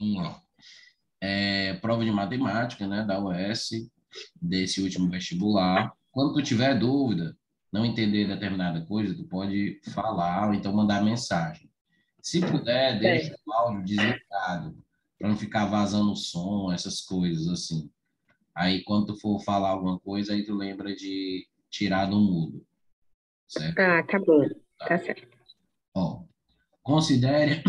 Ó. Prova de matemática, né, da UES, desse último vestibular. Quando tu tiver dúvida, não entender determinada coisa, tu pode falar ou então mandar mensagem. Se puder, deixa Certo. o áudio desligado, para não ficar vazando som, essas coisas assim. Aí, quando tu for falar alguma coisa, aí tu lembra de tirar do mudo, certo? Ah, tá bom. Tá Tá. certo. Ó, considere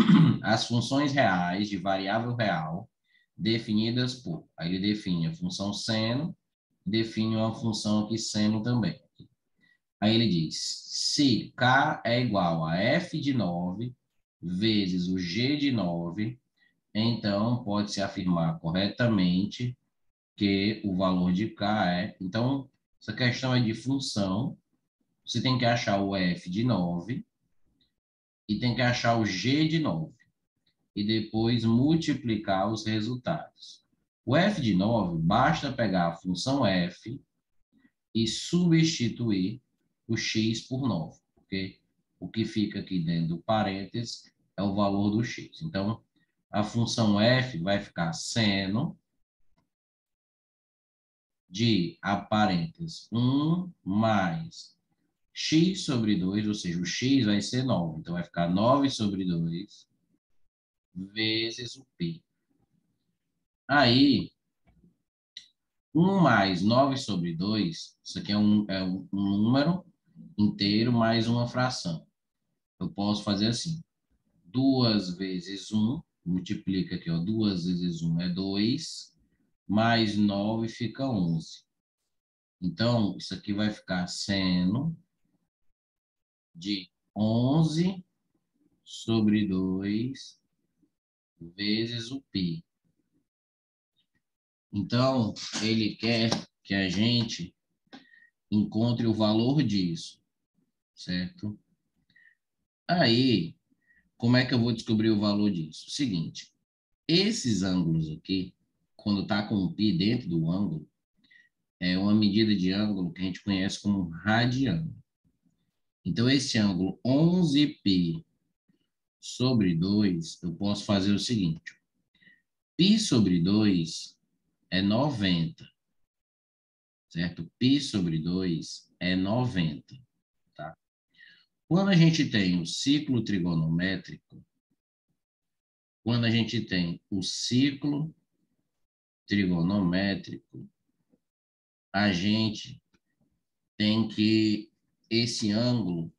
as funções reais de variável real definidas por. Aí ele define a função seno, define uma função aqui seno também. Aí ele diz, se k é igual a f de 9 vezes o g de 9, então pode-se afirmar corretamente que o valor de k é... Então, essa questão é de função, você tem que achar o f de 9 e tem que achar o g de 9 e depois multiplicar os resultados. O f de 9, basta pegar a função f e substituir o x por 9, porque o que fica aqui dentro do parênteses é o valor do x. Então, a função f vai ficar seno de, a parênteses, 1 mais x sobre 2, ou seja, o x vai ser 9. Então, vai ficar 9 sobre 2 vezes o π. Aí, 1 mais 9 sobre 2, isso aqui é um número inteiro mais uma fração. Eu posso fazer assim, 2 vezes 1, multiplica aqui, ó, 2 vezes 1 é 2, mais 9 fica 11. Então, isso aqui vai ficar seno de 11 sobre 2 vezes o π. Então, ele quer que a gente encontre o valor disso, certo? Aí, como é que eu vou descobrir o valor disso? Seguinte, esses ângulos aqui, quando está com o π dentro do ângulo, é uma medida de ângulo que a gente conhece como radiano. Então, esse ângulo 11π sobre 2, eu posso fazer o seguinte. π sobre 2 é 90, certo? π sobre 2 é 90, tá? Quando a gente tem o ciclo trigonométrico, quando a gente tem o ciclo trigonométrico, a gente tem que esse ângulo,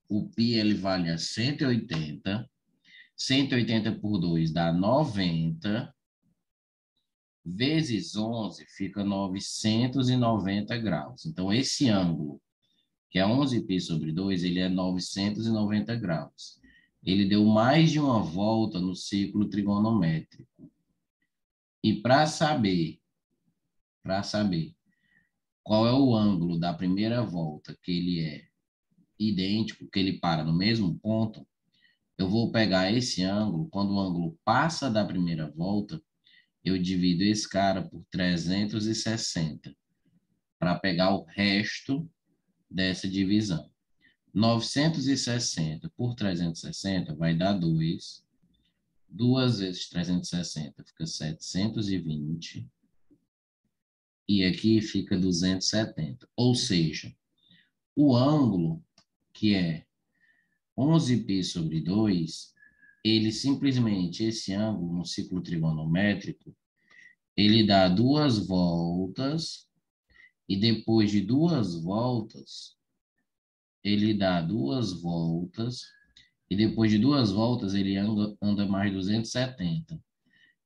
o π ele vale a 180, 180 por 2 dá 90, vezes 11 fica 990 graus. Então, esse ângulo, que é 11π sobre 2, ele é 990 graus. Ele deu mais de uma volta no ciclo trigonométrico. E para saber qual é o ângulo da primeira volta, que ele é idêntico, que ele para no mesmo ponto, eu vou pegar esse ângulo, quando o ângulo passa da primeira volta, eu divido esse cara por 360 para pegar o resto dessa divisão. 960 por 360 vai dar 2. 2 vezes 360 fica 720. E aqui fica 270. Ou seja, o ângulo, que é 11π sobre 2, ele simplesmente, esse ângulo no ciclo trigonométrico, ele dá 2 voltas, e depois de 2 voltas, ele dá 2 voltas, e depois de 2 voltas ele anda mais 270.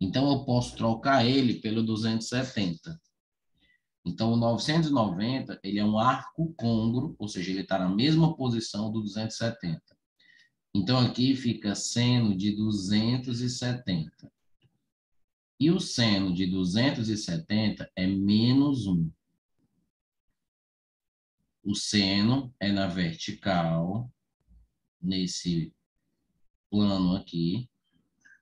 Então, eu posso trocar ele pelo 270. Então, o 990, ele é um arco côngruo, ou seja, ele está na mesma posição do 270. Então, aqui fica seno de 270. E o seno de 270 é menos 1. O seno é na vertical, nesse plano aqui.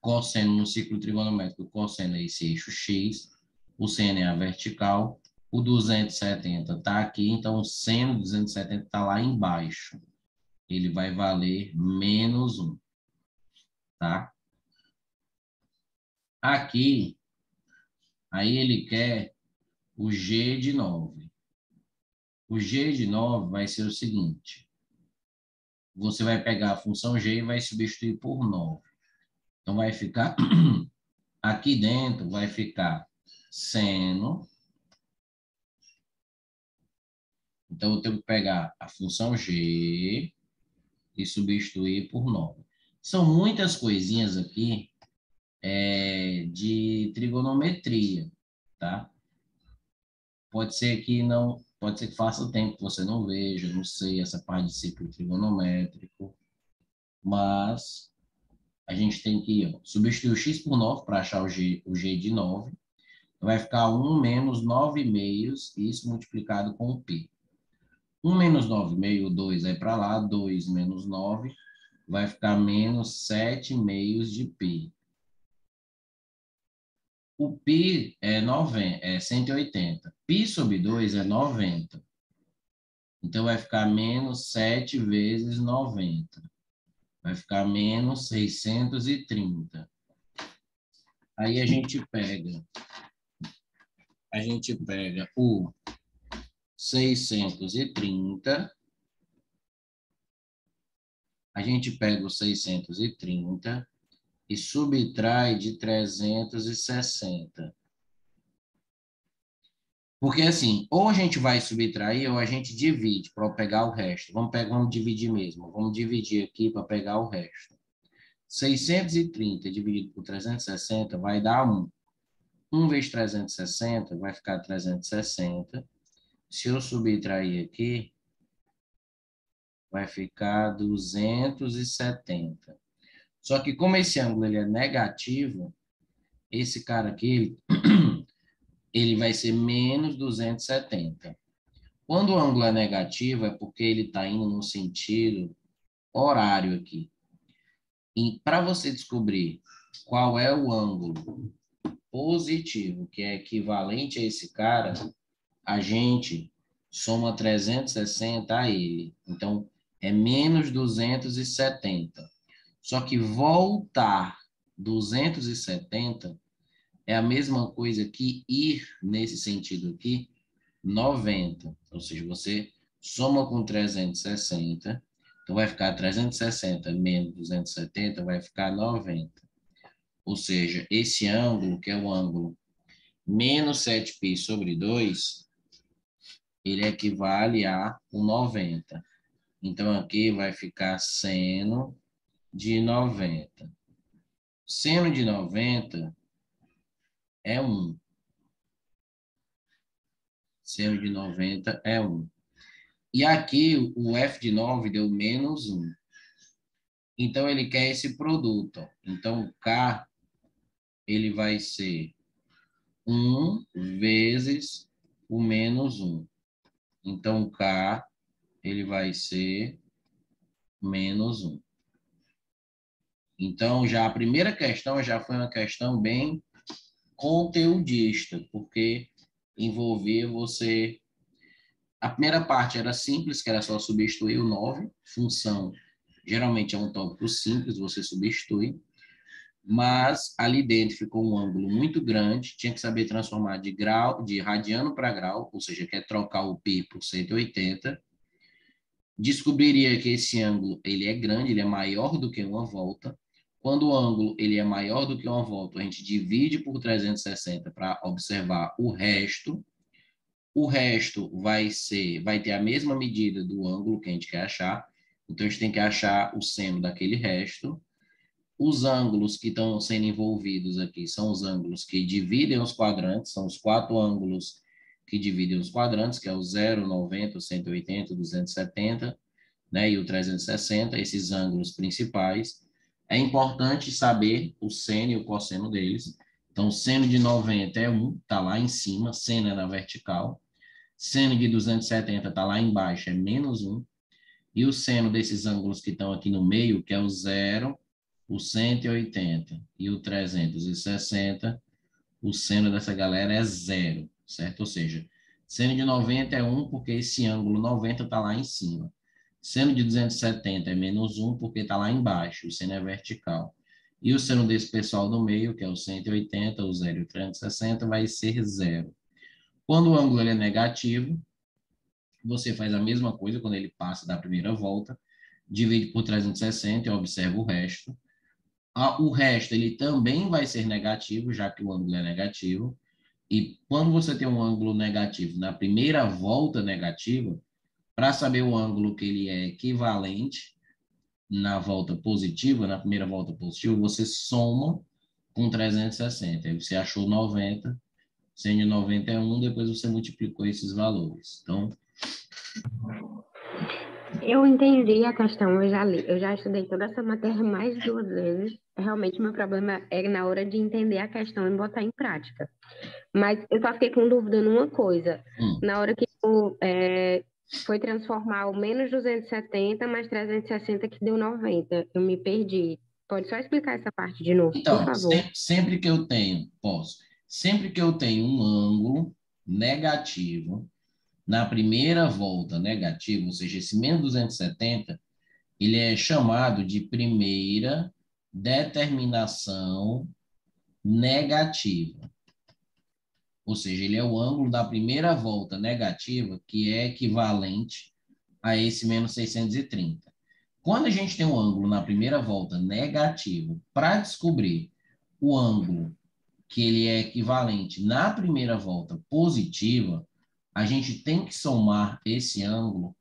Cosseno no ciclo trigonométrico, o cosseno é esse eixo X. O seno é a vertical. O 270 está aqui, então o seno de 270 está lá embaixo. Ele vai valer menos 1, tá? Aqui, aí ele quer o G de 9. O G de 9 vai ser o seguinte. Você vai pegar a função G e vai substituir por 9. Então, vai ficar... Aqui dentro vai ficar seno. Então, eu tenho que pegar a função G e substituir por 9. São muitas coisinhas aqui de trigonometria, tá? Pode ser que não, pode ser que faça tempo que você não veja, não sei, essa parte de ciclo trigonométrico, mas a gente tem que ó, substituir o x por 9 para achar o g de 9. Vai ficar 1 menos 9 meios, isso multiplicado com o π. 1 menos 9 meio, 2 vai para lá, 2 menos 9 vai ficar menos 7 meios de π. O π é 180. Π sobre 2 é 90. Então, vai ficar menos 7 vezes 90. Vai ficar menos 630. Aí a gente pega o 630. A gente pega o 630 e subtrai de 360. Porque assim, ou a gente vai subtrair ou a gente divide para pegar o resto. Vamos dividir mesmo. Vamos dividir aqui para pegar o resto. 630 dividido por 360 vai dar 1. 1 vezes 360 vai ficar 360. Se eu subtrair aqui, vai ficar 270. Só que como esse ângulo ele é negativo, esse cara aqui, ele vai ser menos 270. Quando o ângulo é negativo, é porque ele está indo no sentido horário aqui. E para você descobrir qual é o ângulo positivo, que é equivalente a esse cara, a gente soma 360 a ele. Então, é menos 270. Só que voltar 270 é a mesma coisa que ir nesse sentido aqui, 90. Ou seja, você soma com 360, então vai ficar 360 menos 270, vai ficar 90. Ou seja, esse ângulo, que é o ângulo menos 7π sobre 2, ele equivale a 90. Então, aqui vai ficar seno de 90. Seno de 90 é 1. Seno de 90 é 1. E aqui, o f de 9 deu menos 1. Então, ele quer esse produto. Então, K, ele vai ser 1 vezes o menos 1. Então, K, ele vai ser menos 1. Então, já a primeira questão já foi uma questão bem conteudista, porque envolvia você... A primeira parte era simples, que era só substituir o 9. Função, geralmente é um tópico simples, você substitui. Mas ali dentro ficou um ângulo muito grande, tinha que saber transformar de grau, de radiano para grau, ou seja, quer trocar o π por 180. Descobriria que esse ângulo ele é grande, ele é maior do que uma volta. Quando o ângulo ele é maior do que uma volta, a gente divide por 360 para observar o resto. O resto vai ter a mesma medida do ângulo que a gente quer achar. Então, a gente tem que achar o seno daquele resto. Os ângulos que estão sendo envolvidos aqui são os ângulos que dividem os quadrantes, são os 4 ângulos que dividem os quadrantes, que é o 0, 90, 180, 270, né, e o 360, esses ângulos principais. É importante saber o seno e o cosseno deles. Então, o seno de 90 é 1, está lá em cima, seno é na vertical. Seno de 270 está lá embaixo, é menos 1. E o seno desses ângulos que estão aqui no meio, que é o 0, o 180 e o 360, o seno dessa galera é 0, certo? Ou seja, seno de 90 é 1 porque esse ângulo 90 está lá em cima. Seno de 270 é menos 1 porque está lá embaixo, o seno é vertical. E o seno desse pessoal do meio, que é o 180, o 0 e o 360, vai ser 0. Quando o ângulo ele é negativo, você faz a mesma coisa quando ele passa da primeira volta, divide por 360 e observa o resto. O resto ele também vai ser negativo, já que o ângulo é negativo. E quando você tem um ângulo negativo na primeira volta negativa, para saber o ângulo que ele é equivalente na volta positiva, na primeira volta positiva, você soma com 360. Aí você achou 90, sendo 91, depois você multiplicou esses valores. Então, Eu entendi a questão, eu já li, eu já estudei toda essa matéria mais de 2 vezes. Realmente, meu problema é na hora de entender a questão e botar em prática. Mas eu só fiquei com dúvida numa coisa. hum, Na hora que foi transformar o menos 270 mais 360 que deu 90, eu me perdi. Pode só explicar essa parte de novo, por então, favor. sempre que eu tenho, posso, sempre que eu tenho um ângulo negativo, na primeira volta negativa, ou seja, esse menos 270, ele é chamado de primeira determinação negativa. Ou seja, ele é o ângulo da primeira volta negativa, que é equivalente a esse menos 630. Quando a gente tem um ângulo na primeira volta negativo, para descobrir o ângulo que ele é equivalente na primeira volta positiva, a gente tem que somar esse ângulo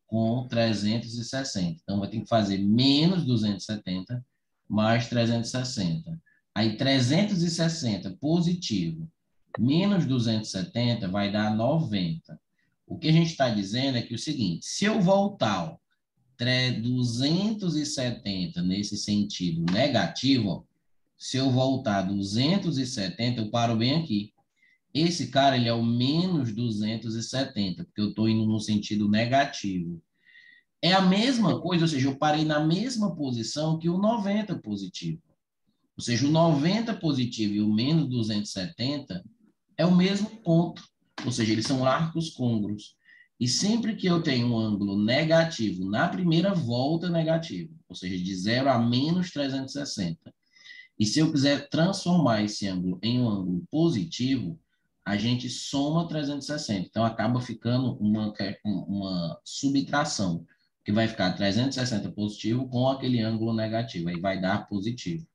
com 360. Então, vai ter que fazer menos 270 mais 360. Aí, 360 positivo menos 270 vai dar 90. O que a gente está dizendo é que o seguinte, se eu voltar 270 nesse sentido negativo, se eu voltar 270, eu paro bem aqui. Esse cara, ele é o menos 270, porque eu estou indo no sentido negativo. É a mesma coisa, ou seja, eu parei na mesma posição que o 90 positivo. Ou seja, o 90 positivo e o menos 270 é o mesmo ponto. Ou seja, eles são arcos côngruos. E sempre que eu tenho um ângulo negativo na primeira volta negativa, ou seja, de 0 a menos 360, e se eu quiser transformar esse ângulo em um ângulo positivo, a gente soma 360. Então, acaba ficando uma subtração, que vai ficar 360 positivo com aquele ângulo negativo. Aí vai dar positivo.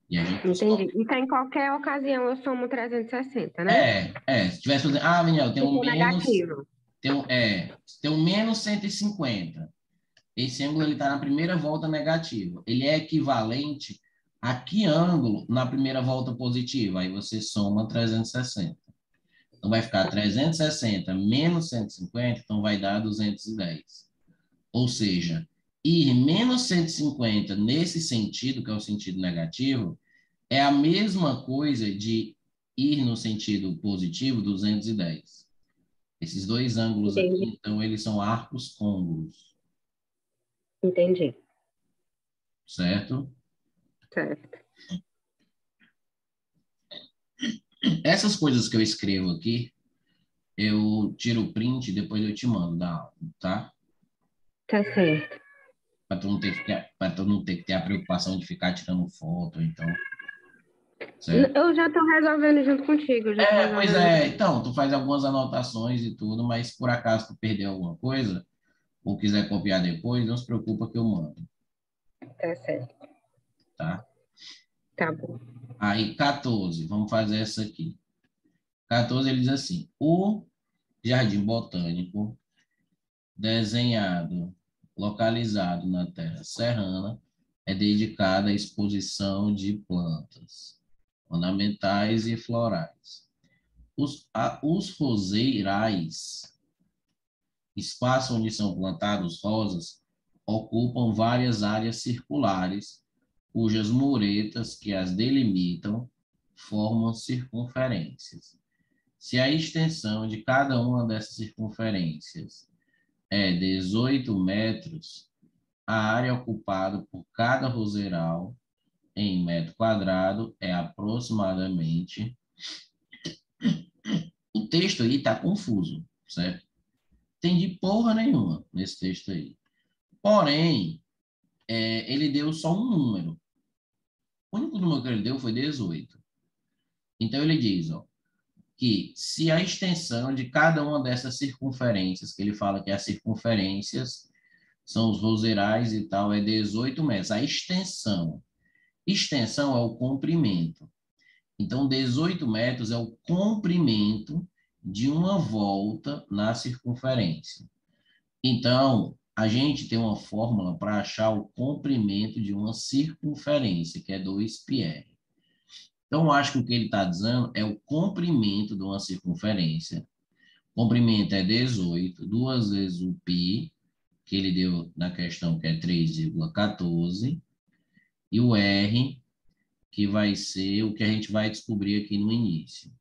E a gente Entendi. soma. Então, em qualquer ocasião, eu somo 360, né? Se tivesse fazendo, Daniel, tem Se um for menos, negativo. tem um menos 150. Esse ângulo ele está na primeira volta negativa. Ele é equivalente a que ângulo na primeira volta positiva? Aí você soma 360. Então vai ficar 360 menos 150, então vai dar 210. Ou seja, ir menos 150 nesse sentido, que é o sentido negativo, é a mesma coisa de ir no sentido positivo, 210. Esses dois ângulos aqui, Entendi. então, eles são arcos côngruos, Entendi. certo? Certo. Essas coisas que eu escrevo aqui, eu tiro o print e depois eu te mando da aula, tá? Tá certo. Para tu não ter que ter a preocupação de ficar tirando foto, então, certo? Eu já tô resolvendo junto contigo, eu já tô Pois resolvendo. é, então, tu faz algumas anotações e tudo, mas se por acaso tu perdeu alguma coisa, ou quiser copiar depois, não se preocupa que eu mando, Tá certo. tá? Tá bom. Aí, 14, vamos fazer essa aqui. 14, ele diz assim, o Jardim Botânico, desenhado, localizado na Terra Serrana, é dedicado à exposição de plantas ornamentais e florais. Os roseirais, espaço onde são plantados rosas, ocupam várias áreas circulares, cujas muretas que as delimitam formam circunferências. Se a extensão de cada uma dessas circunferências é 18 metros, a área ocupada por cada roseiral em metro quadrado é aproximadamente. O texto aí está confuso, certo? Tem de porra nenhuma nesse texto aí. Porém, ele deu só um número. O único número que ele deu foi 18. Então, ele diz, ó, que se a extensão de cada uma dessas circunferências, que ele fala que as circunferências são os roseirais e tal, é 18 metros. A extensão é o comprimento. Então, 18 metros é o comprimento de uma volta na circunferência. Então, a gente tem uma fórmula para achar o comprimento de uma circunferência, que é 2πr. Então, acho que o que ele está dizendo é o comprimento de uma circunferência. O comprimento é 18, duas vezes o π, que ele deu na questão, que é 3,14, e o r, que vai ser o que a gente vai descobrir aqui no início.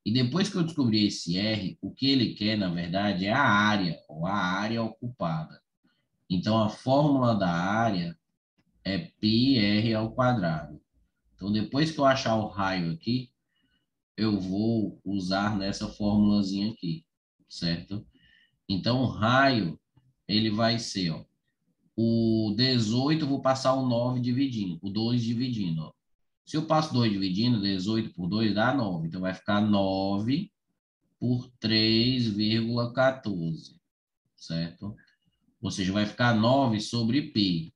E depois que eu descobri esse R, o que ele quer, na verdade, é a área, ou a área ocupada. Então, a fórmula da área é πr ao quadrado. Então, depois que eu achar o raio aqui, eu vou usar nessa formulazinha aqui, certo? Então, o raio, ele vai ser, ó, o 18, eu vou passar o 9 dividindo, o 2 dividindo, ó. Se eu passo 2 dividindo, 18 por 2 dá 9. Então, vai ficar 9 por 3,14, certo? Ou seja, vai ficar 9 sobre π.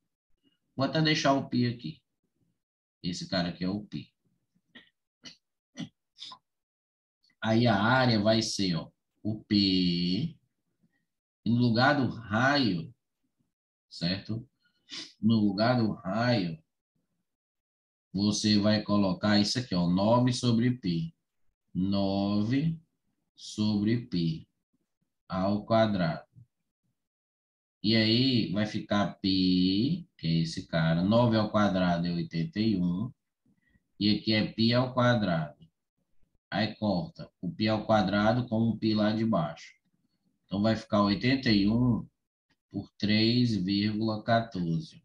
Vou até deixar o π aqui. Esse cara aqui é o π. Aí a área vai ser, ó, o π. E no lugar do raio, certo? No lugar do raio, você vai colocar isso aqui, ó, 9 sobre π. 9 sobre π ao quadrado. E aí vai ficar π, que é esse cara, 9 ao quadrado é 81, e aqui é π ao quadrado. Aí corta o π ao quadrado com o π lá de baixo. Então vai ficar 81 por 3,14,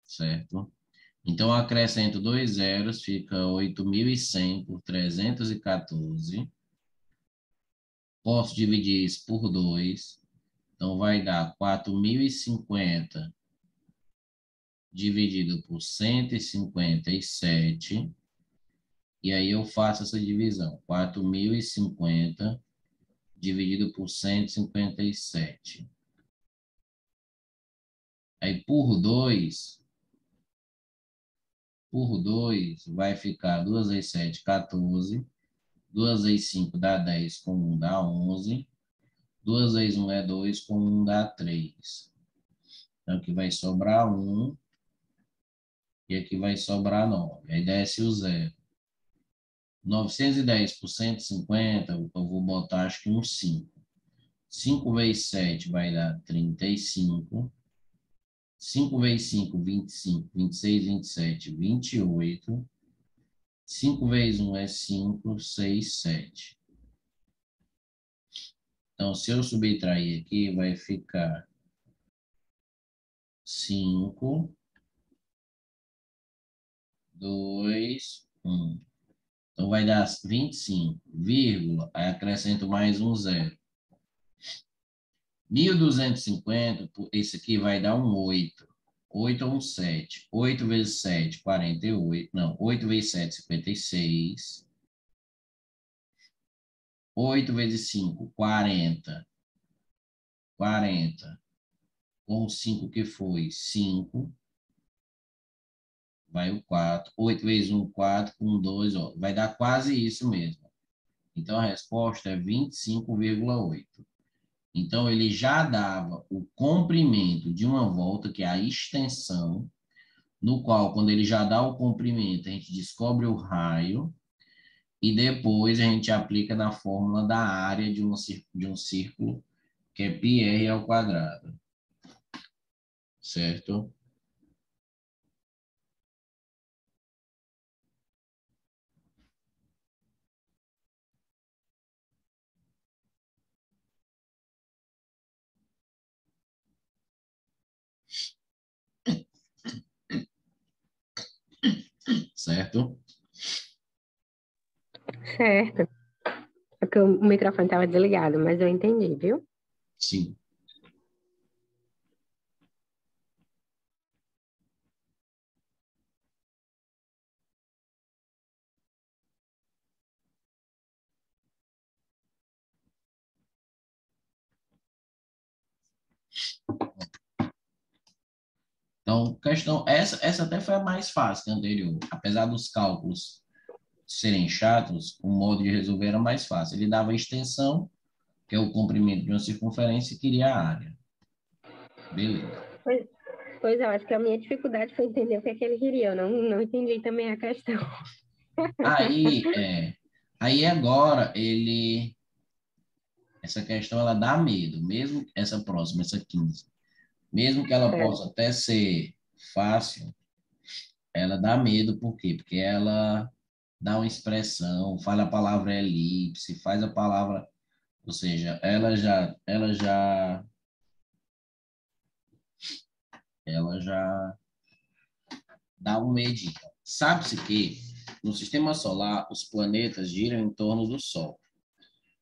certo? Então eu acrescento 2 zeros, fica 8.100 por 314. Posso dividir isso por 2. Então, vai dar 4.050 dividido por 157. E aí eu faço essa divisão. 4.050 dividido por 157. Aí, por 2 vai ficar 2 vezes 7, 14. 2 vezes 5 dá 10, com 1 dá 11. 2 vezes 1 é 2, com 1 dá 3. Então, aqui vai sobrar 1. E aqui vai sobrar 9. Aí desce o 0. 910 por 150, eu vou botar acho que um 5. 5 vezes 7 vai dar 35. 5 vezes 5, 25. 26, 27, 28. 5 vezes 1 é 5, 6, 7. Então, se eu subtrair aqui, vai ficar 5, 2, 1. Então, vai dar 25, vírgula, aí acrescento mais um 0. 1.250, esse aqui vai dar um 8. 8 ou um 7. 8 vezes 7, 48. Não, 8 vezes 7, 56. 8 vezes 5, 40. 40. Com o 5 que foi 5. Vai o 4. 8 vezes 1, 4. Com 2, ó, vai dar quase isso mesmo. Então, a resposta é 25,8. Então, ele já dava o comprimento de uma volta, que é a extensão, no qual, quando ele já dá o comprimento, a gente descobre o raio e depois a gente aplica na fórmula da área de um círculo, que é πr ao quadrado. Certo? Certo? Certo. É porque o microfone estava desligado, mas eu entendi, viu? Sim. Então, essa até foi a mais fácil que a anterior. Apesar dos cálculos serem chatos, o modo de resolver era mais fácil. Ele dava a extensão, que é o comprimento de uma circunferência, e queria a área. Beleza. Pois, pois eu acho que a minha dificuldade foi entender o que é que ele queria. Eu não entendi também a questão. Aí, aí agora, essa questão ela dá medo, mesmo essa próxima, essa 15. Mesmo que ela É. possa até ser fácil, ela dá medo, por quê? Porque ela dá uma expressão, fala a palavra elipse, faz a palavra, ou seja, ela já dá um medinho. Sabe-se que no sistema solar os planetas giram em torno do Sol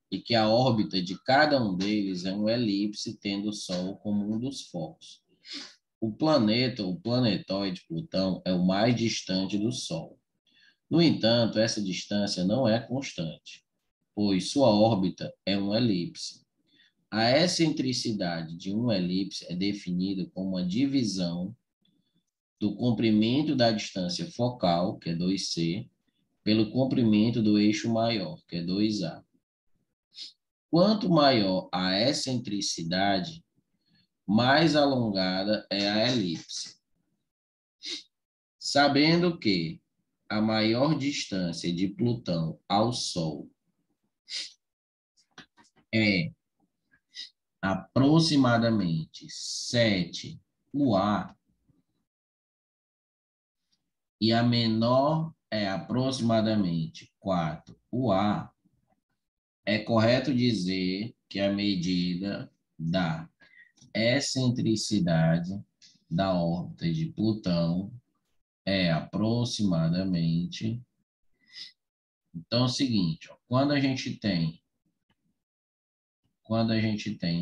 e que a órbita de cada um deles é uma elipse, tendo o Sol como um dos focos. O planetoide Plutão, é o mais distante do Sol. No entanto, essa distância não é constante, pois sua órbita é uma elipse. A excentricidade de uma elipse é definida como a divisão do comprimento da distância focal, que é 2c, pelo comprimento do eixo maior, que é 2a. Quanto maior a excentricidade, mais alongada é a elipse. Sabendo que a maior distância de Plutão ao Sol é aproximadamente 7 UA e a menor é aproximadamente 4 UA, é correto dizer que a medida da excentricidade da órbita de Plutão é aproximadamente. Então é o seguinte, ó, quando a gente tem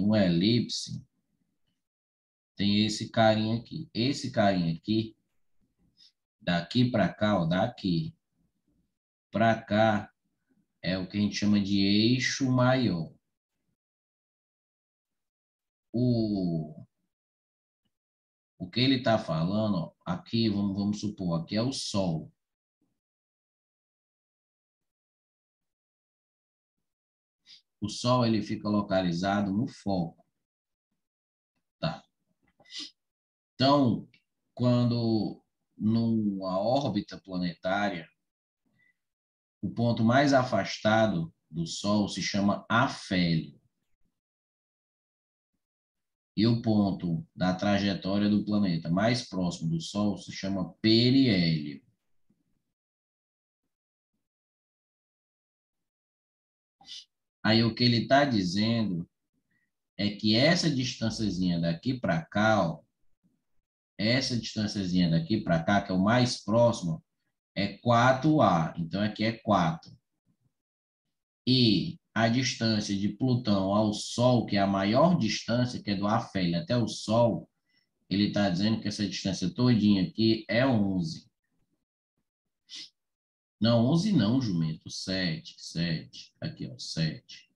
uma elipse, tem esse carinha aqui. Esse carinha aqui, daqui para cá, ó, daqui para cá, é o que a gente chama de eixo maior. O, o que ele está falando, ó, aqui, vamos supor, aqui é o Sol. O Sol ele fica localizado no foco. Tá? Então, quando numa órbita planetária, o ponto mais afastado do Sol se chama afélio. E o ponto da trajetória do planeta mais próximo do Sol se chama periélio. Aí o que ele está dizendo é que essa distânciazinha daqui para cá, ó, essa distânciazinha daqui para cá, que é o mais próximo, é 4A. Então aqui é 4. E a distância de Plutão ao Sol, que é a maior distância, que é do afélio até o Sol, ele está dizendo que essa distância todinha aqui é 11. Não, 11 não, jumento. 7, 7. Aqui, ó, 7.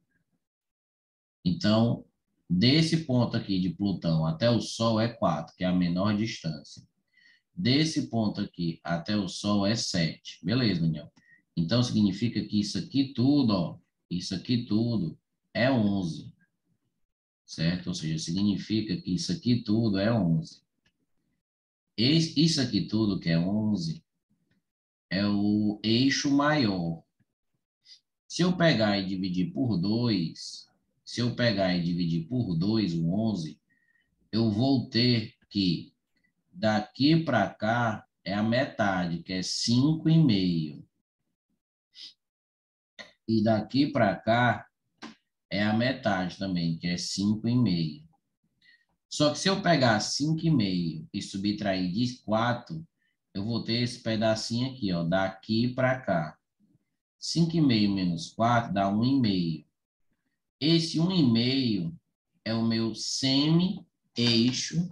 Então, desse ponto aqui de Plutão até o Sol é 4, que é a menor distância. Desse ponto aqui até o Sol é 7. Beleza, Daniel? Então, significa que isso aqui tudo, ó, isso aqui tudo é 11. Certo? Ou seja, significa que isso aqui tudo é 11. Isso aqui tudo que é 11 é o eixo maior. Se eu pegar e dividir por 2, se eu pegar e dividir por 2 o 11, eu vou ter que daqui para cá é a metade, que é 5,5. E daqui para cá é a metade também, que é 5,5. Só que se eu pegar 5,5 e subtrair de 4, eu vou ter esse pedacinho aqui, ó, daqui para cá. 5,5 menos 4 dá 1,5. Esse 1,5 é o meu semi-eixo.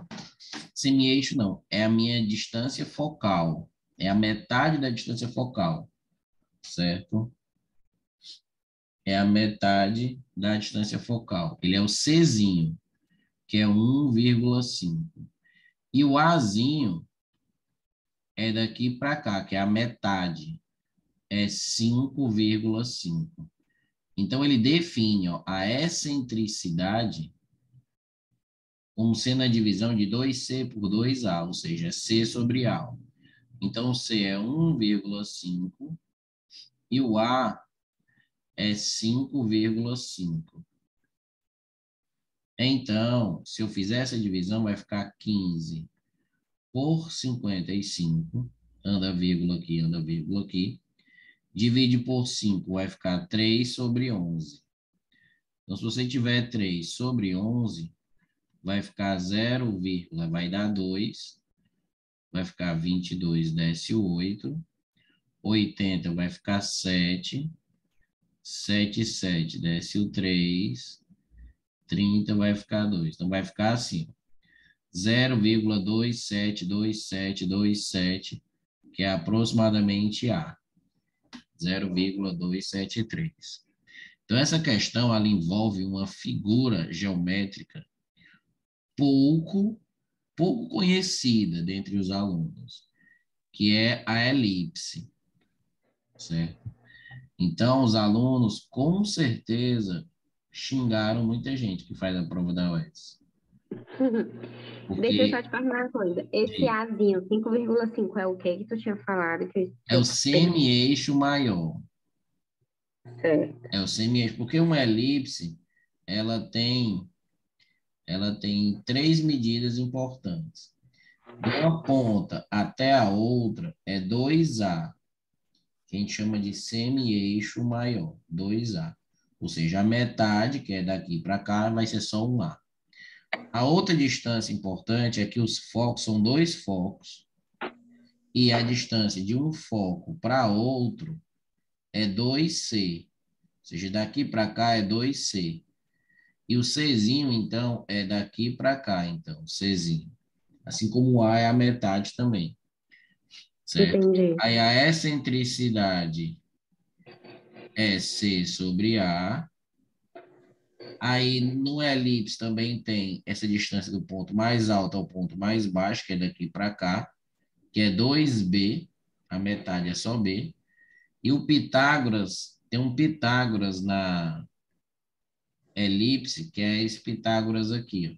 Semi-eixo não, é a minha distância focal. É a metade da distância focal, certo? É a metade da distância focal. Ele é o Czinho, que é 1,5. E o Azinho é daqui para cá, que é a metade, é 5,5. Então, ele define, ó, a excentricidade como sendo a divisão de 2C por 2A, ou seja, C sobre A. Então, C é 1,5 e o A é 5,5. Então, se eu fizer essa divisão, vai ficar 15 por 55, anda vírgula aqui, anda vírgula aqui, divide por 5, vai ficar 3 sobre 11. Então, se você tiver 3 sobre 11, vai ficar 0, vai dar 2, vai ficar 22, desce 8, 80 vai ficar 7, 7, 7, desce o 3, 30 vai ficar 2. Então, vai ficar assim, 0,272727, que é aproximadamente A, 0,273. Então, essa questão ela envolve uma figura geométrica pouco conhecida dentre os alunos, que é a elipse, certo? Então, os alunos, com certeza, xingaram muita gente que faz a prova da UES. Deixa eu só Porque te perguntar uma coisa. Esse Azinho, 5,5 é o que tu tinha falado? é o semi-eixo maior. Certo. É o semi-eixo, porque uma elipse, ela tem 3 medidas importantes. De uma ponta até a outra é 2A, que a gente chama de semi-eixo maior, 2A. Ou seja, a metade, que é daqui para cá, vai ser só um A. A outra distância importante é que os focos são 2 focos, e a distância de um foco para outro é 2C. Ou seja, daqui para cá é 2C. E o Czinho, então, é daqui para cá, então, Czinho. Assim como o A é a metade também, certo? Entendi. Aí a excentricidade é C sobre A. Aí no elipse também tem essa distância do ponto mais alto ao ponto mais baixo, que é daqui para cá, que é 2B, a metade é só B. E o Pitágoras, tem um Pitágoras na elipse, que é esse Pitágoras aqui, ó,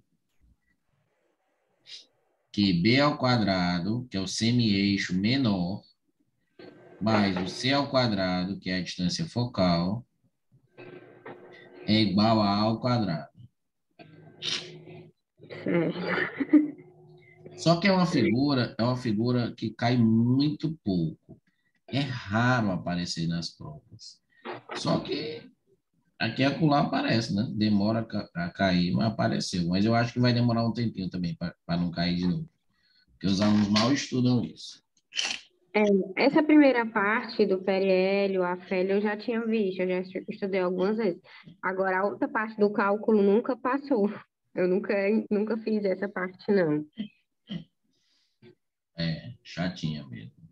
que B ao quadrado, que é o semi-eixo menor, mais o C ao quadrado, que é a distância focal, é igual a ao quadrado. Certo. Só que é uma figura que cai muito pouco. É raro aparecer nas provas. Só que aqui e acolá aparece, né? Demora a cair, mas apareceu. Mas eu acho que vai demorar um tempinho também para não cair de novo. Porque os alunos mal estudam isso. Essa primeira parte do periélio, a FEL, eu já tinha visto, eu já estudei algumas vezes. Agora, a outra parte do cálculo nunca passou. Eu nunca fiz essa parte, não. É, chatinha mesmo.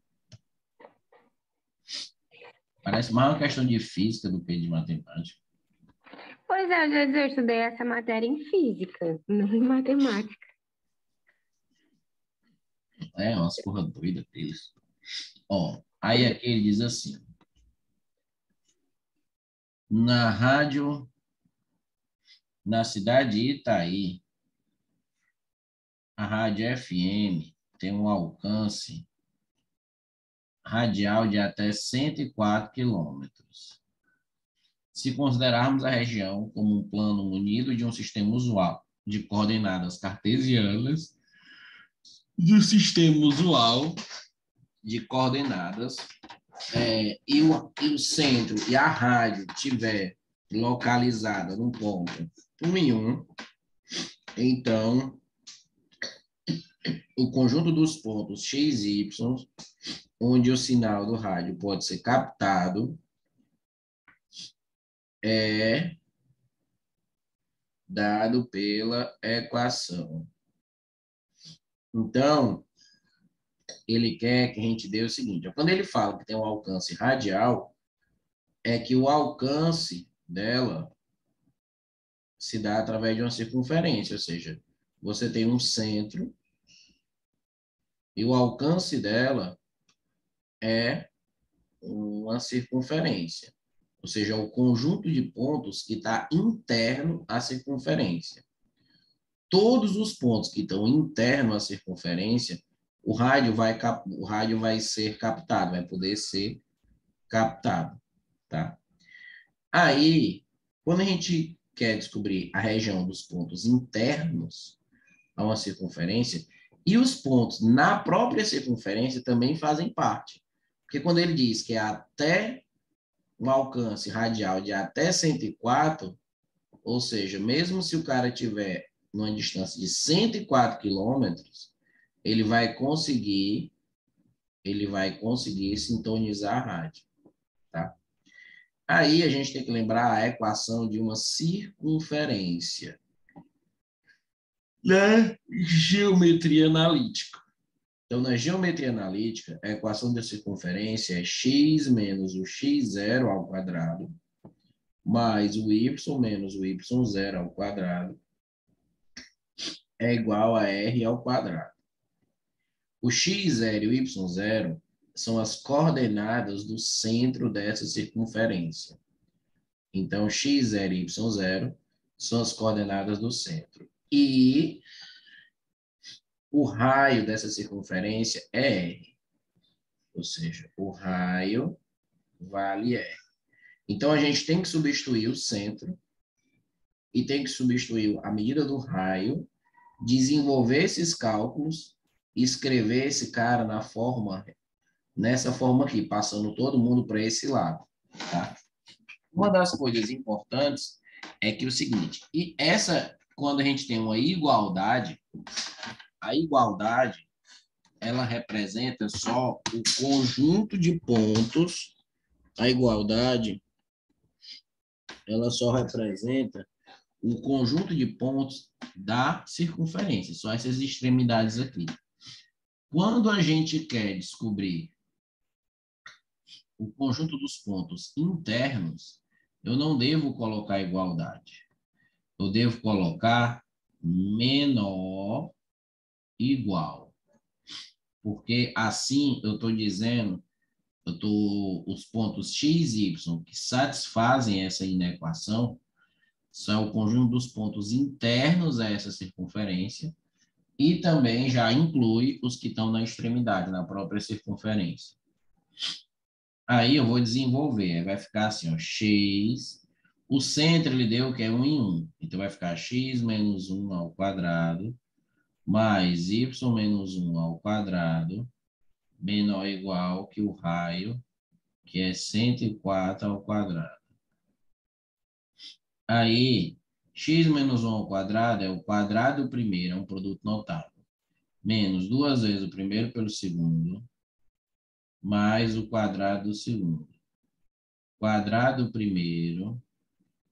Parece mais uma questão de física do que de matemática. Pois é, às vezes eu estudei essa matéria em física, não em matemática. É, umas porra doida deles. Ó, aí aqui ele diz assim. Na rádio, na cidade de Itaí, a rádio FM tem um alcance radial de até 104 quilômetros. Se considerarmos a região como um plano unido de um sistema usual de coordenadas cartesianas, do sistema usual de coordenadas, e o centro e a rádio tiver localizada num ponto 1 em 1, então o conjunto dos pontos x e y, onde o sinal do rádio pode ser captado, é dado pela equação. Então, ele quer que a gente dê o seguinte, quando ele fala que tem um alcance radial, é que o alcance dela se dá através de uma circunferência, ou seja, você tem um centro E o alcance dela é uma circunferência, ou seja, o conjunto de pontos que está interno à circunferência. Todos os pontos que estão internos à circunferência, o rádio vai ser captado, vai poder ser captado, tá? Aí, quando a gente quer descobrir a região dos pontos internos a uma circunferência, e os pontos na própria circunferência também fazem parte. Porque quando ele diz que é até um alcance radial de até 104, ou seja, mesmo se o cara tiver numa distância de 104 quilômetros, ele vai conseguir sintonizar a rádio, tá? Aí a gente tem que lembrar a equação de uma circunferência na geometria analítica. Então, na geometria analítica, a equação da circunferência é x menos o x0 ao quadrado, mais o y menos o y0 ao quadrado, é igual a r ao quadrado. O x0 e o y0 são as coordenadas do centro dessa circunferência. Então, x0 e y0 são as coordenadas do centro. E o raio dessa circunferência é r. Ou seja, o raio vale r. Então, a gente tem que substituir o centro e tem que substituir a medida do raio, desenvolver esses cálculos, escrever esse cara nessa forma aqui, passando todo mundo para esse lado, tá? Uma das coisas importantes é que o seguinte, quando a gente tem uma igualdade, a igualdade, ela representa só o conjunto de pontos, a igualdade, ela só representa o conjunto de pontos da circunferência, só essas extremidades aqui. Quando a gente quer descobrir o conjunto dos pontos internos, eu não devo colocar igualdade. Eu devo colocar menor igual. Porque assim eu estou dizendo, os pontos x e y que satisfazem essa inequação são o conjunto dos pontos internos a essa circunferência e também já inclui os que estão na extremidade, na própria circunferência. Aí eu vou desenvolver, aí vai ficar assim, ó, x, o centro ele deu que é 1 em 1, então vai ficar x menos 1 ao quadrado, mais y menos 1 ao quadrado, menor ou igual que o raio, que é 104 ao quadrado. Aí, x menos 1 ao quadrado é o quadrado do primeiro, é um produto notável, menos duas vezes o primeiro pelo segundo, mais o quadrado do segundo. Quadrado do primeiro,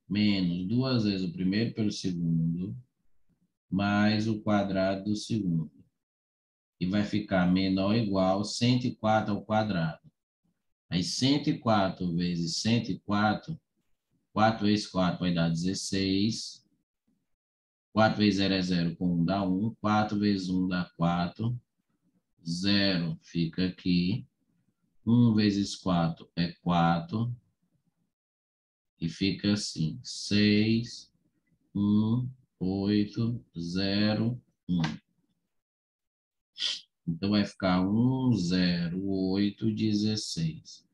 menos duas vezes o primeiro pelo segundo, mais o quadrado do segundo. E vai ficar menor ou igual a 104 ao quadrado. Aí 104 vezes 104, 4 vezes 4 vai dar 16. 4 vezes 0 é 0, com 1 dá 1. 4 vezes 1 dá 4. 0 fica aqui. 1 vezes 4 é 4. E fica assim, 6, 1, 8, 0, 1. Então, vai ficar 1, 0, 8, 16.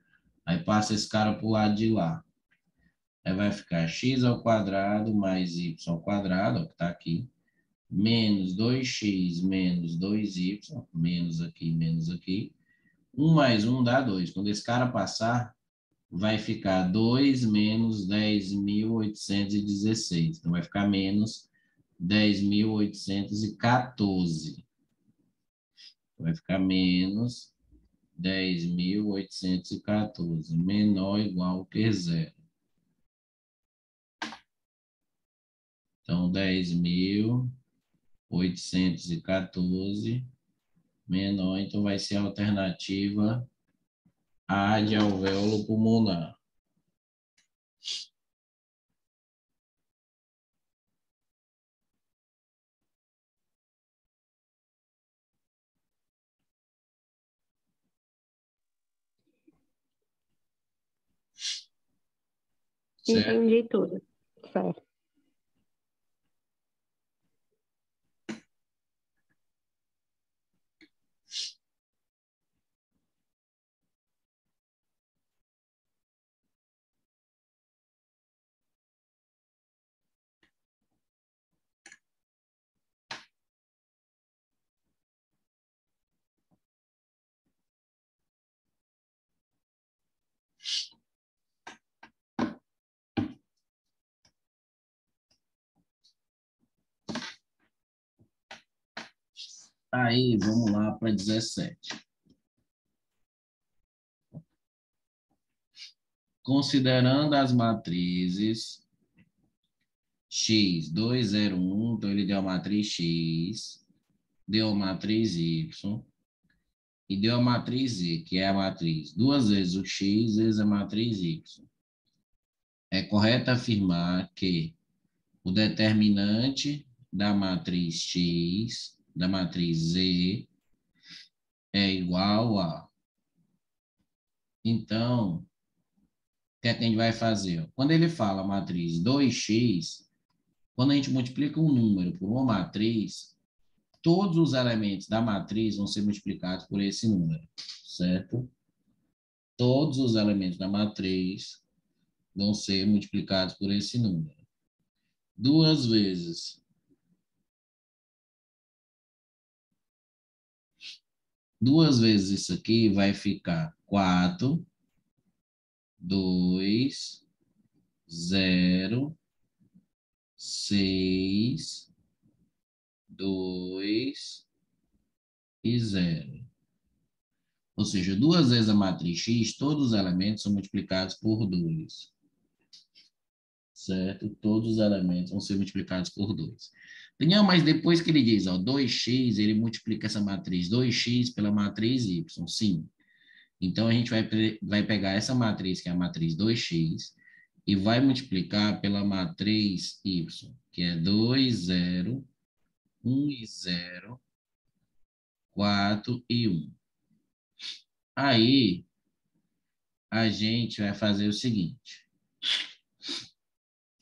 Aí passa esse cara para o lado de lá. Aí vai ficar x ao quadrado mais y ao quadrado, que está aqui, menos 2x menos 2y, menos aqui. 1 mais 1 dá 2. Quando esse cara passar, vai ficar 2 menos 10.816. Então, vai ficar menos 10.814. Vai ficar menos 10.814, menor ou igual que zero. Então, 10.814 menor, então vai ser a alternativa A de alvéolo pulmonar. certo? Entendi tudo. Certo. Aí, vamos lá para 17. Considerando as matrizes X, 2, 0, 1, então ele deu a matriz X, deu a matriz Y e deu a matriz Z, que é a matriz duas vezes o X vezes a matriz Y. É correto afirmar que o determinante da matriz X, da matriz Z, é igual a... Então, o que é que a gente vai fazer? Quando ele fala matriz 2x, quando a gente multiplica um número por uma matriz, todos os elementos da matriz vão ser multiplicados por esse número, certo? Todos os elementos da matriz vão ser multiplicados por esse número. Duas vezes isso aqui vai ficar 4, 2, 0, 6, 2 e 0. Ou seja, duas vezes a matriz X, todos os elementos são multiplicados por 2. Certo? Todos os elementos vão ser multiplicados por 2. Daniel, mas depois que ele diz, ó, 2x, ele multiplica essa matriz 2x pela matriz Y. Sim. Então, a gente vai pegar essa matriz, que é a matriz 2x, e vai multiplicar pela matriz Y, que é 2, 0, 1 e 0, 4 e 1. Aí, a gente vai fazer o seguinte.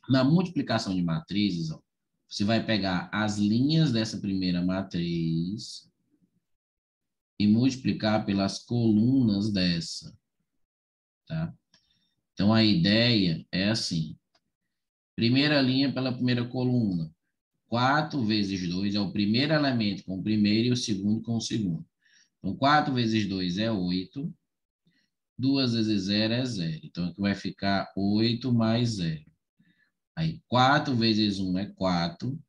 Na multiplicação de matrizes, ó, você vai pegar as linhas dessa primeira matriz e multiplicar pelas colunas dessa, tá? Então, a ideia é assim. Primeira linha pela primeira coluna. 4 vezes 2 é o primeiro elemento com o primeiro e o segundo com o segundo. Então, 4 vezes 2 é 8. 2 vezes 0 é 0. Então, aqui vai ficar 8 mais 0. Aí, 4 vezes 1 é 4.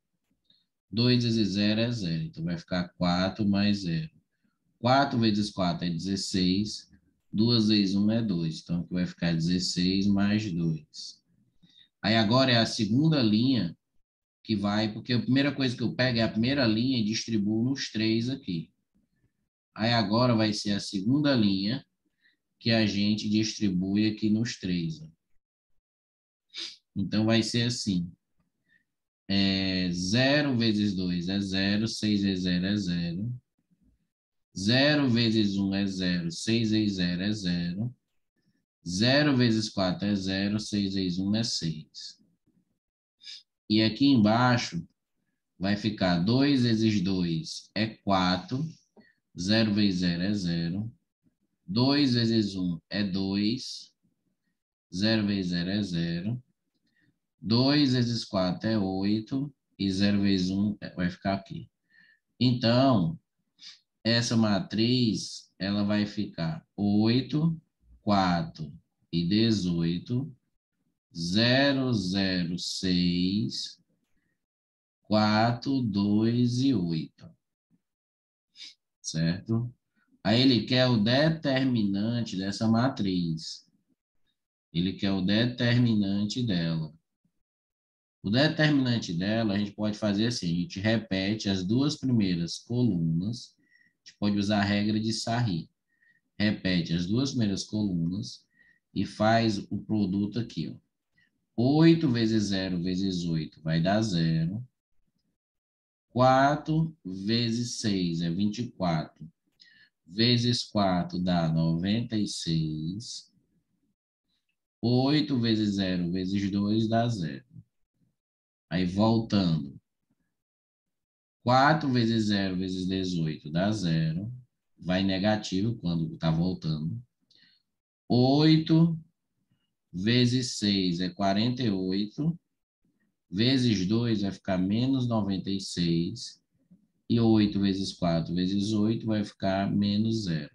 2 vezes 0 é 0. Então, vai ficar 4 mais 0. 4 vezes 4 é 16. 2 vezes 1 é 2. Então, aqui vai ficar 16 mais 2. Aí, agora é a segunda linha que vai, porque a primeira coisa que eu pego é a primeira linha e distribuo nos 3 aqui. Aí, agora vai ser a segunda linha que a gente distribui aqui nos 3. Então, vai ser assim. 0 vezes 2 é 0. 6 vezes 0 é 0. 0 vezes 1 é 0, 6 vezes 0 é 0. 0 vezes 4 é 0, 6 vezes 1 é 6. E aqui embaixo vai ficar 2 vezes 2 é 4. 0 vezes 0 é 0. 2 vezes 1 é 2. 0 vezes 0 é 0. 2 vezes 4 é 8. E 0 vezes 1 vai ficar aqui. Então, essa matriz, ela vai ficar 8, 4 e 18, 0, 0, 6, 4, 2 e 8, certo? Aí ele quer o determinante dessa matriz. Ele quer o determinante dela. O determinante dela, a gente pode fazer assim, a gente repete as duas primeiras colunas, a gente pode usar a regra de Sarri. Repete as duas primeiras colunas e faz o produto aqui, ó. 8 vezes 0 vezes 8 vai dar 0. 4 vezes 6 é 24. Vezes 4 dá 96. 8 vezes 0 vezes 2 dá 0. Aí, voltando. 4 vezes 0 vezes 18 dá 0. Vai negativo quando está voltando. 8 vezes 6 é 48. Vezes 2 vai ficar menos 96. E 8 vezes 4 vezes 8 vai ficar menos 0.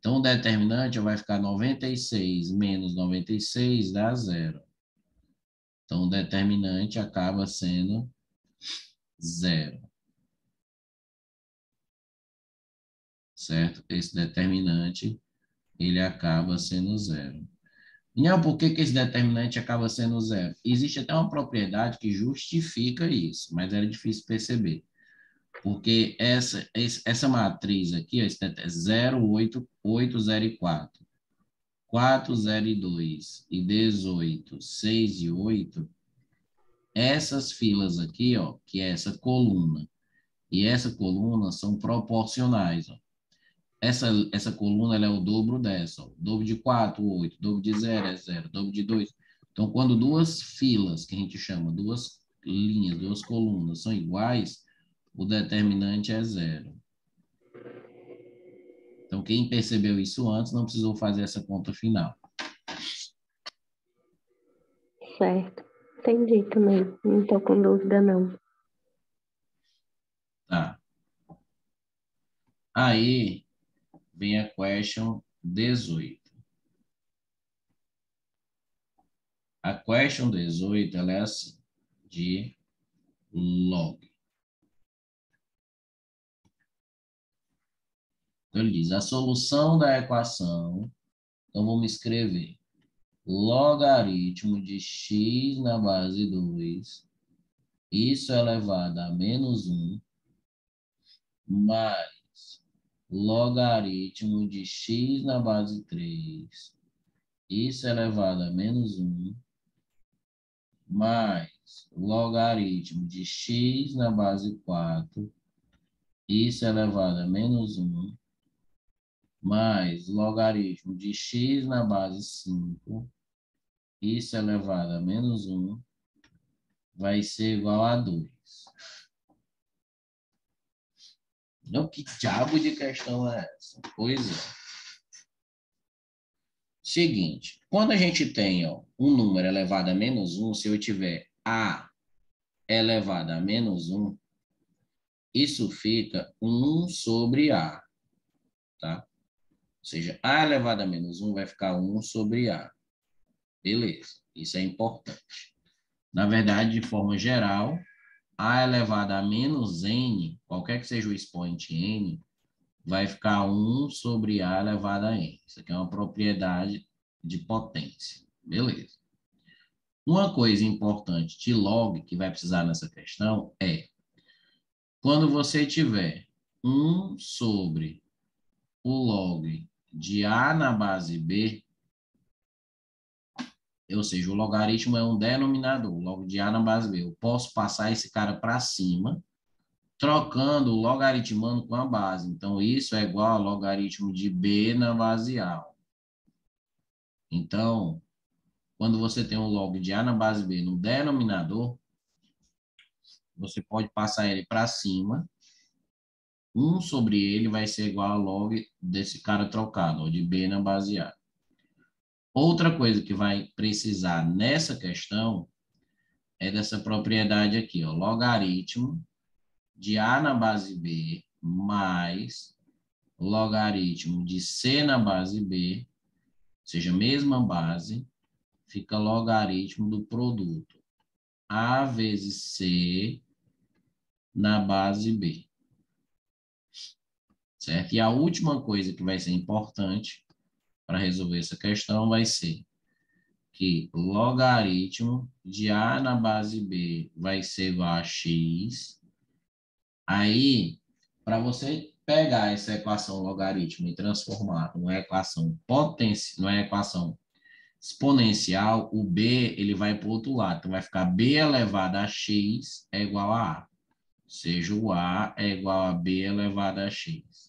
Então, o determinante vai ficar 96 menos 96 dá 0. Então, o determinante acaba sendo 0. Certo? Esse determinante, ele acaba sendo 0. Não, por que esse determinante acaba sendo 0? Existe até uma propriedade que justifica isso, mas era difícil perceber. Porque essa matriz aqui, ó, esse 0, 8, 8, 0 e 4, 4, 0 e 2, e 18, 6 e 8, essas filas aqui, ó, que é essa coluna, e essa coluna são proporcionais, ó. Essa coluna ela é o dobro dessa, ó. O dobro de 4, 8, o dobro de 0 é 0, o dobro de 2. Então, quando duas filas, que a gente chama, duas linhas, duas colunas, são iguais, o determinante é 0. Então, quem percebeu isso antes não precisou fazer essa conta final. Certo. Entendi também. Não estou com dúvida, não. Tá. Aí vem a question 18. A question 18, ela é assim, de log. Então, ele diz, a solução da equação, então vamos escrever, logaritmo de x na base 2, isso elevado a menos 1, mais logaritmo de x na base 3, isso elevado a menos 1, mais logaritmo de x na base 4, isso elevado a menos 1, mais logaritmo de x na base 5, isso elevado a menos 1, vai ser igual a 2. Não, que diabo de questão é essa? Pois é. Seguinte, quando a gente tem ó, um número elevado a menos 1, se eu tiver a elevado a menos 1, isso fica 1 sobre a, tá? Ou seja, a elevado a menos 1 vai ficar 1 sobre a. Beleza, isso é importante. Na verdade, de forma geral, a elevado a menos n, qualquer que seja o expoente n, vai ficar 1 sobre a elevado a n. Isso aqui é uma propriedade de potência. Beleza. Uma coisa importante de log que vai precisar nessa questão é quando você tiver 1 sobre o log de a na base b, ou seja, o logaritmo é um denominador, o log de a na base b. Eu posso passar esse cara para cima, trocando o logaritmando com a base. Então, isso é igual ao logaritmo de b na base a. Então, quando você tem um log de a na base b no denominador, você pode passar ele para cima. 1 sobre ele vai ser igual ao log desse cara trocado, ó, de b na base a. Outra coisa que vai precisar nessa questão é dessa propriedade aqui, ó, logaritmo de a na base b mais logaritmo de c na base b, ou seja, mesma base, fica logaritmo do produto a vezes c na base b. Certo? E a última coisa que vai ser importante para resolver essa questão vai ser que logaritmo de a na base b vai ser igual a x. Aí, para você pegar essa equação logaritmo e transformar numa equação numa equação exponencial, o b ele vai para o outro lado. Então, vai ficar b elevado a x é igual a a. Ou seja, o a é igual a b elevado a x.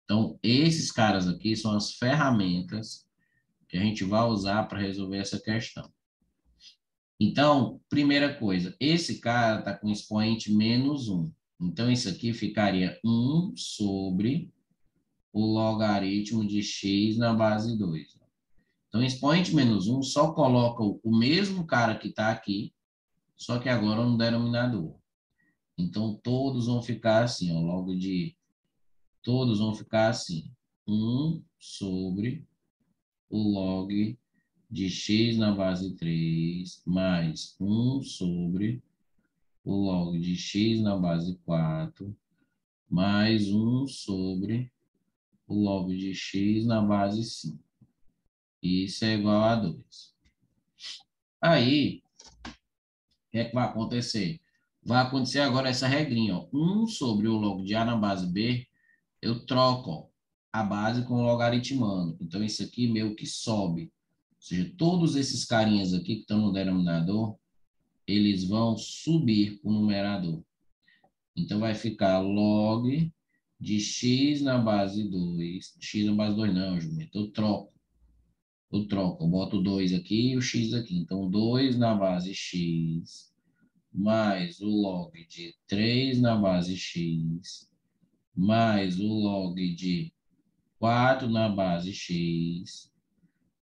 Então, esses caras aqui são as ferramentas que a gente vai usar para resolver essa questão. Então, primeira coisa, esse cara está com expoente menos 1. Então, isso aqui ficaria 1 sobre o logaritmo de x na base 2. Então, expoente menos 1 só coloca o mesmo cara que está aqui, só que agora no denominador. Então, todos vão ficar assim, ó, logo de... Todos vão ficar assim. 1 sobre o log de x na base 3 mais 1 sobre o log de x na base 4 mais 1 sobre o log de x na base 5. Isso é igual a 2. Aí, o que é que vai acontecer? Vai acontecer agora essa regrinha, ó. 1 sobre o log de A na base B, eu troco, ó, a base com o logaritmando. Então, isso aqui meio que sobe. Ou seja, todos esses carinhas aqui que estão no denominador, eles vão subir para o numerador. Então, vai ficar log de x na base 2. X na base 2 não, jumento. Eu boto o 2 aqui e o x aqui. Então, 2 na base x, mais o log de 3 na base x, mais o log de 4 na base x,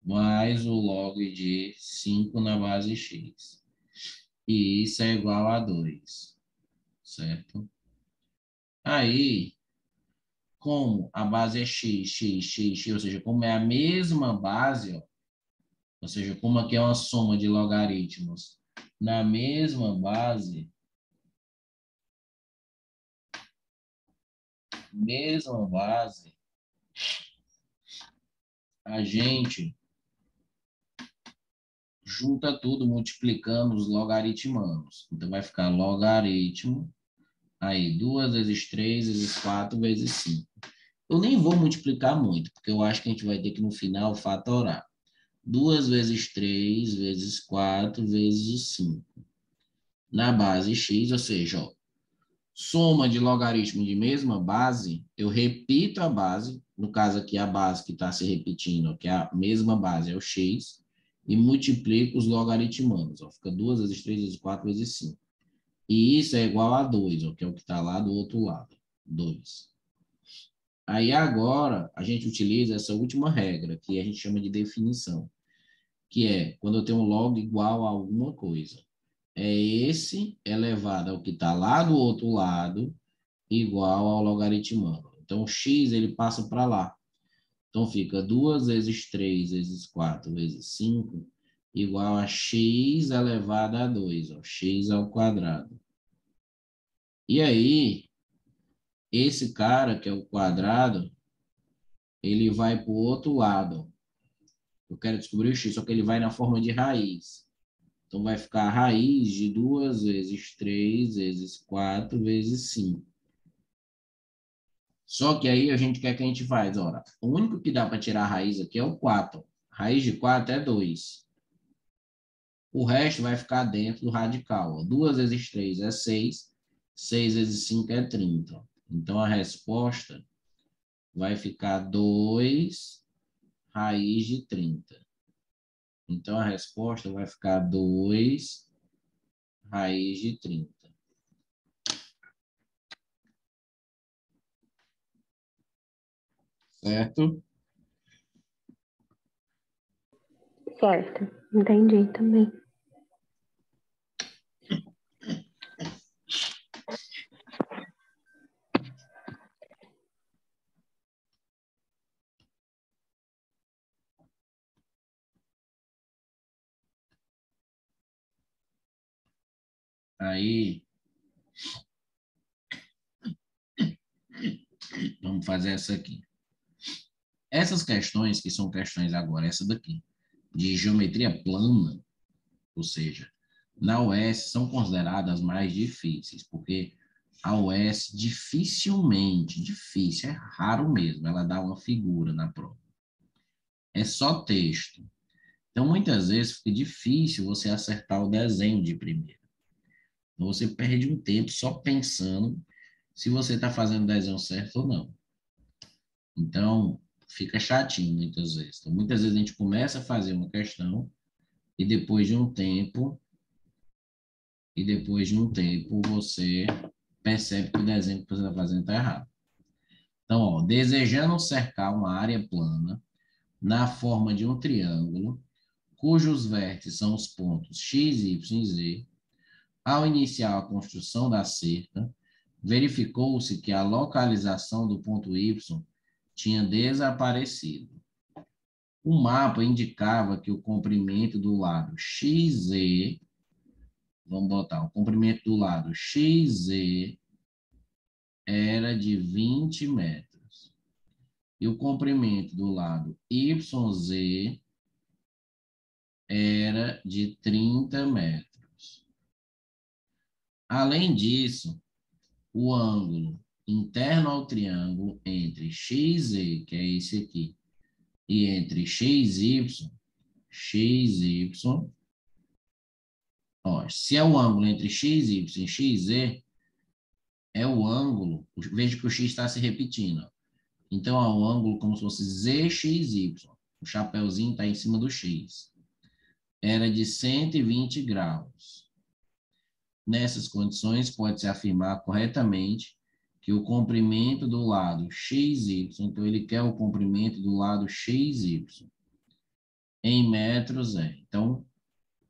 mais o log de 5 na base x. E isso é igual a 2, certo? Aí, como a base é x, ou seja, como é a mesma base, ó, ou seja, como aqui é uma soma de logaritmos na mesma base, a gente junta tudo multiplicando os logaritmanos. Então, vai ficar logaritmo, aí 2 vezes 3 vezes 4 vezes 5. Eu nem vou multiplicar muito, porque eu acho que a gente vai ter que, no final, fatorar. 2 vezes 3 vezes 4 vezes 5. Na base x, ou seja, ó, soma de logaritmo de mesma base, eu repito a base, no caso aqui a base que está se repetindo, que é a mesma base, é o x, e multiplico os logaritmandos. Ó, fica 2 vezes 3 vezes 4 vezes 5. E isso é igual a 2, ó, que é o que está lá do outro lado. 2. Aí agora a gente utiliza essa última regra, que a gente chama de definição, que é quando eu tenho um log igual a alguma coisa. É esse elevado ao que está lá do outro lado, igual ao logaritmando. Então, o x ele passa para lá. Então, fica 2 vezes 3 vezes 4 vezes 5 igual a x elevado a 2, ó, x ao quadrado. E aí, esse cara, que é o quadrado, ele vai para o outro lado. Eu quero descobrir o x, só que ele vai na forma de raiz. Então, vai ficar a raiz de 2 vezes 3 vezes 4 vezes 5. Só que aí a gente quer que a gente faz, ora, o único que dá para tirar a raiz aqui é o 4. Raiz de 4 é 2. O resto vai ficar dentro do radical. Ó. 2 vezes 3 é 6. 6 vezes 5 é 30. Então, a resposta vai ficar 2 raiz de 30. Então, a resposta vai ficar 2 raiz de 30. Certo? Certo, entendi também. Aí, vamos fazer essa aqui. Essas questões, que são questões agora, essa daqui, de geometria plana, ou seja, na UES são consideradas mais difíceis, porque a UES dificilmente, difícil, é raro mesmo, ela dá uma figura na prova. É só texto. Então, muitas vezes fica difícil você acertar o desenho de primeira. Então, você perde um tempo só pensando se você está fazendo o desenho certo ou não. Então, fica chatinho muitas vezes. Então, muitas vezes a gente começa a fazer uma questão e depois de um tempo, você percebe que o desenho que você está fazendo está errado. Então, ó, desejando cercar uma área plana na forma de um triângulo, cujos vértices são os pontos X, Y e Z, ao iniciar a construção da cerca, verificou-se que a localização do ponto Y tinha desaparecido. O mapa indicava que o comprimento do lado XZ, vamos botar, o comprimento do lado XZ era de 20 metros. E o comprimento do lado YZ era de 30 metros. Além disso, o ângulo interno ao triângulo entre XZ, que é esse aqui, e entre XY, ó, se é o ângulo entre XY e XZ, é o ângulo, veja que o X está se repetindo. Então, é um ângulo como se fosse ZXY. O chapéuzinho está em cima do X. Era de 120 graus. Nessas condições, pode-se afirmar corretamente que o comprimento do lado XY, então ele quer o comprimento do lado XY, em metros é. Então,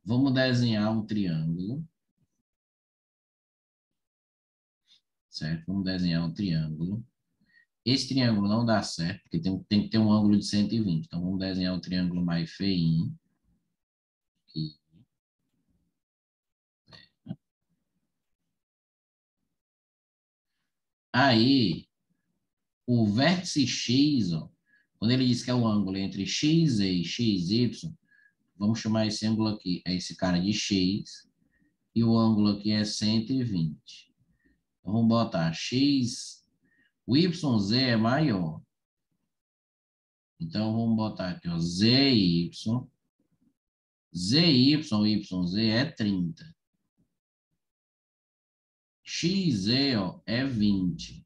vamos desenhar um triângulo. Certo? Vamos desenhar um triângulo. Esse triângulo não dá certo, porque tem que ter um ângulo de 120. Então, vamos desenhar um triângulo mais feinho. Aqui. Aí, o vértice X, ó, quando ele diz que é o ângulo entre XZ e XY, vamos chamar esse ângulo aqui, é esse cara de X, e o ângulo aqui é 120. Então, vamos botar X, o YZ é maior. Então, vamos botar aqui, ó, ZY, YZ é 30. XZ, ó, é 20.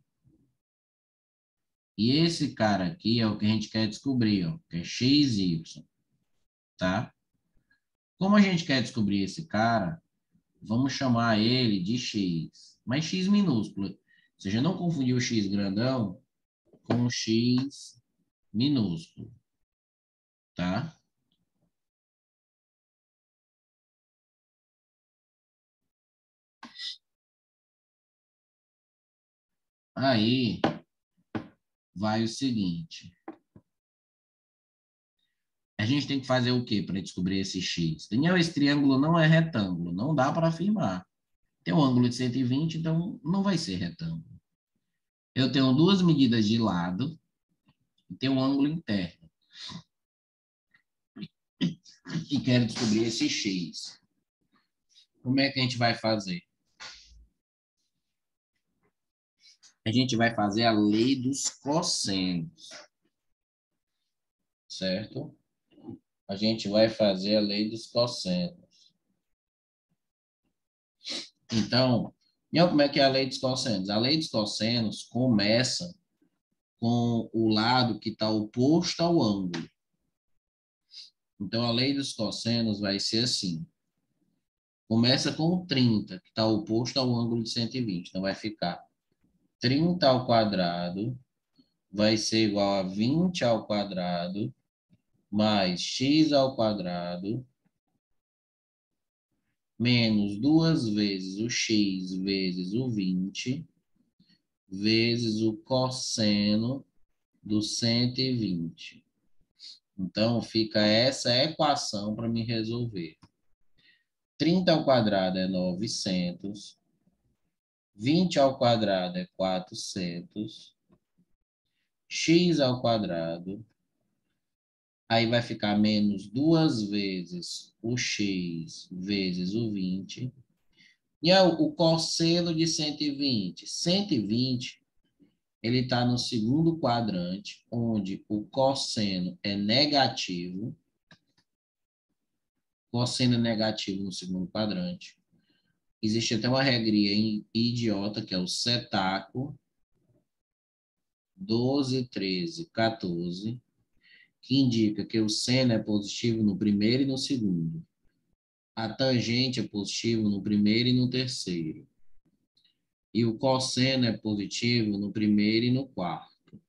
E esse cara aqui é o que a gente quer descobrir, ó, que é XY, tá? Como a gente quer descobrir esse cara, vamos chamar ele de X, mas X minúsculo. Ou seja, não confundir o X grandão com o X minúsculo, tá? Aí vai o seguinte. A gente tem que fazer o quê para descobrir esse X? Daniel, esse triângulo não é retângulo, não dá para afirmar. Tem um ângulo de 120, então não vai ser retângulo. Eu tenho duas medidas de lado e tenho um ângulo interno. E quero descobrir esse X. Como é que a gente vai fazer? A gente vai fazer a lei dos cossenos. Certo? A gente vai fazer a lei dos cossenos. Então, como é que é a lei dos cossenos? A lei dos cossenos começa com o lado que está oposto ao ângulo. Então, a lei dos cossenos vai ser assim. Começa com o 30, que está oposto ao ângulo de 120. Então, vai ficar 30 ao quadrado vai ser igual a 20 ao quadrado mais x ao quadrado menos 2 vezes o x vezes o 20 vezes o cosseno do 120. Então, fica essa equação para me resolver. 30 ao quadrado é 900. 20 ao quadrado é 400. X ao quadrado. Aí vai ficar menos 2 vezes o x vezes o 20. E o cosseno de 120. 120, ele está no segundo quadrante, onde o cosseno é negativo. Cosseno é negativo no segundo quadrante. Existe até uma regrinha idiota, que é o setaco. 12, 13, 14. que indica que o seno é positivo no primeiro e no segundo. A tangente é positivo no primeiro e no terceiro. E o cosseno é positivo no primeiro e no quarto.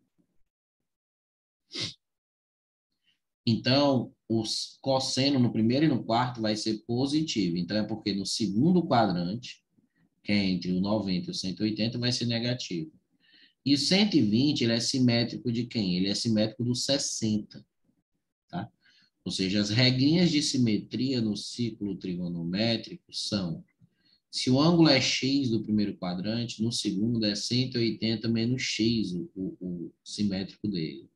Então, o cosseno no primeiro e no quarto vai ser positivo. Então, é porque no segundo quadrante, que é entre o 90 e o 180, vai ser negativo. E o 120, ele é simétrico de quem? Ele é simétrico do 60, tá? Ou seja, as regrinhas de simetria no ciclo trigonométrico são: se o ângulo é x do primeiro quadrante, no segundo é 180 menos x, o simétrico dele.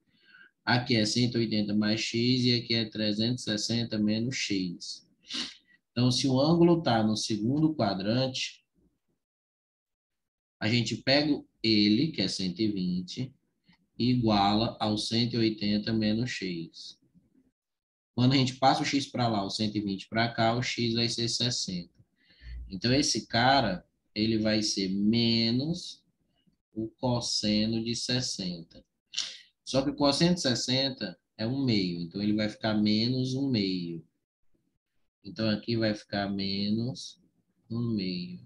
Aqui é 180 mais x e aqui é 360 menos x. Então, se o ângulo está no segundo quadrante, a gente pega ele, que é 120, e iguala ao 180 menos x. Quando a gente passa o x para lá, o 120 para cá, o x vai ser 60. Então, esse cara, ele vai ser menos o cosseno de 60. Só que o cosseno de 60 é 1/2, então ele vai ficar menos 1/2. Então, aqui vai ficar menos 1/2.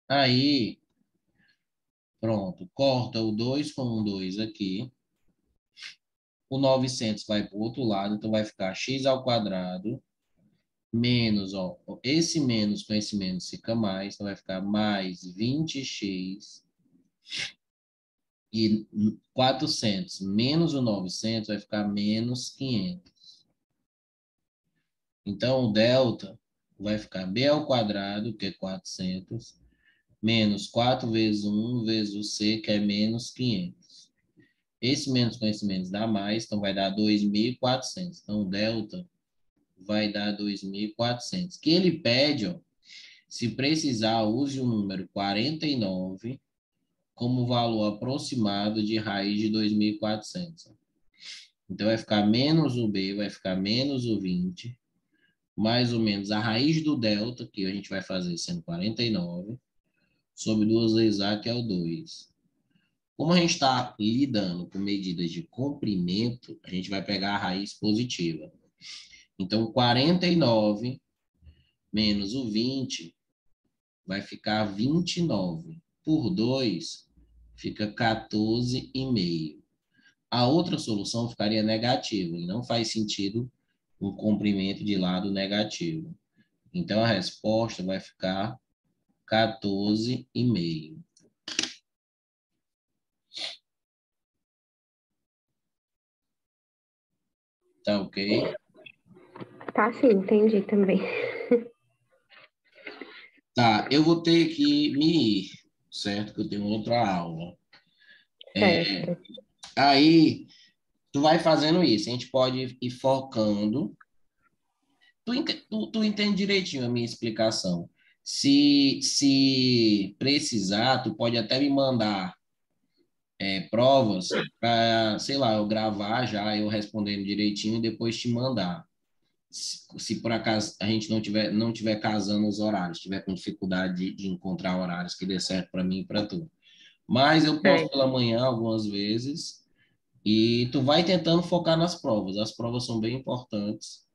Aí, pronto, corta o 2 com o 2 aqui. O 900 vai para o outro lado, então vai ficar x ao quadrado menos, ó, esse menos com esse menos fica mais, então vai ficar mais 20x e 400 menos o 900 vai ficar menos 500. Então, o delta vai ficar b ao quadrado, que é 400, menos 4 vezes 1 vezes o c, que é menos 500. Esse menos com esse menos dá mais, então vai dar 2.400. Então, o delta vai dar 2.400. Que ele pede, ó, se precisar, use o número 49 como valor aproximado de raiz de 2.400. Então, vai ficar menos o b, vai ficar menos o 20, mais ou menos a raiz do delta, que a gente vai fazer sendo 49, sobre 2 vezes a, que é o 2. Como a gente está lidando com medidas de comprimento, a gente vai pegar a raiz positiva. Então, 49 menos o 20 vai ficar 29. Por 2, fica 14,5. A outra solução ficaria negativa, e não faz sentido um comprimento de lado negativo. Então, a resposta vai ficar 14,5. Tá ok? Tá sim, entendi também. Tá, eu vou ter que me ir, certo? Que eu tenho outra aula. Certo. Aí, tu vai fazendo isso. A gente pode ir focando. Tu entende direitinho a minha explicação. Se precisar, tu pode até me mandar provas para, sei lá, eu gravar já, eu respondendo direitinho e depois te mandar. Se por acaso a gente não tiver casando os horários, tiver com dificuldade de encontrar horários que dê certo para mim e para tu. Mas eu posso Certo. pela manhã algumas vezes e tu vai tentando focar nas provas. As provas são bem importantes